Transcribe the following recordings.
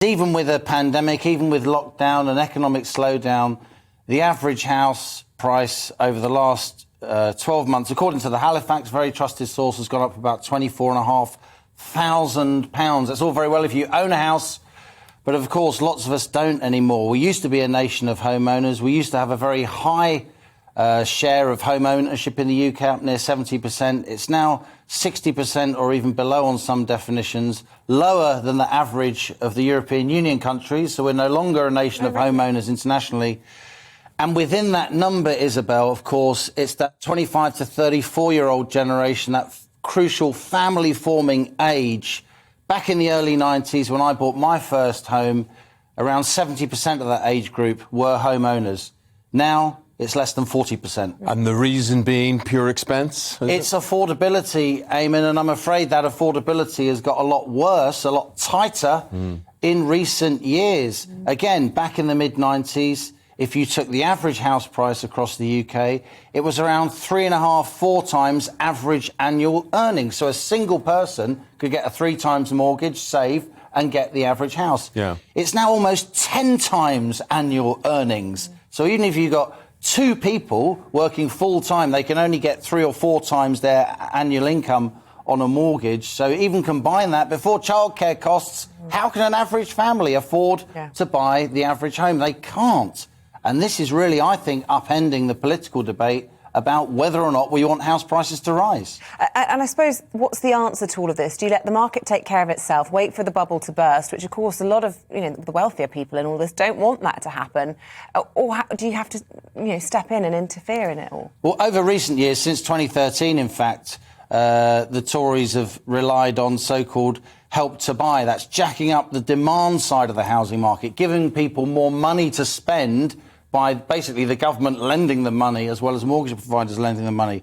Even with a pandemic, even with lockdown and economic slowdown, the average house price over the last 12 months, according to the Halifax, very trusted source, has gone up about £24,500. That's all very well if you own a house, but of course lots of us don't anymore. We used to be a nation of homeowners. We used to have a very high share of home ownership in the UK, up near 70%. It's now 60% or even below on some definitions, lower than the average of the European Union countries. So we're no longer a nation of homeowners internationally. And within that number, Isabel, of course, it's that 25 to 34-year-old generation, that crucial family-forming age. Back in the early 90s, when I bought my first home, around 70% of that age group were homeowners. Now, it's less than 40%. And the reason being pure expense? It's affordability, Eamon, and I'm afraid that affordability has got a lot worse, a lot tighter in recent years. Again, back in the mid-90s, if you took the average house price across the UK, it was around 3.5, 4 times average annual earnings. So a single person could get a 3 times mortgage, save, and get the average house. Yeah. It's now almost 10 times annual earnings. So even if you got 2 people working full-time, they can only get 3 or 4 times their annual income on a mortgage. So even combine that, before childcare costs, how can an average family afford to buy the average home? They can't. And this is really, I think, upending the political debate about whether or not we want house prices to rise. And I suppose, what's the answer to all of this? Do you let the market take care of itself, wait for the bubble to burst, which, of course, a lot of, the wealthier people in all this don't want that to happen? Or do you have to, step in and interfere in it all? Well, over recent years, since 2013, in fact, the Tories have relied on so-called help to buy. That's jacking up the demand side of the housing market, giving people more money to spend by basically the government lending them money as well as mortgage providers lending them money.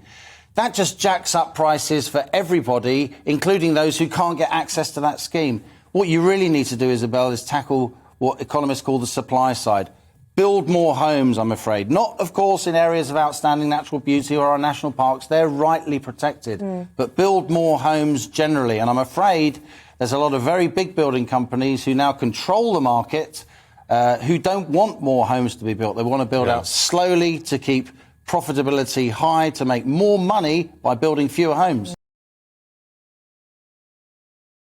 That just jacks up prices for everybody, including those who can't get access to that scheme. What you really need to do, Isabel, is tackle what economists call the supply side. Build more homes, I'm afraid. Not, of course, in areas of outstanding natural beauty or our national parks. They're rightly protected. But build more homes generally. And I'm afraid there's a lot of very big building companies who now control the market who don't want more homes to be built. They want to build out slowly to keep profitability high, to make more money by building fewer homes.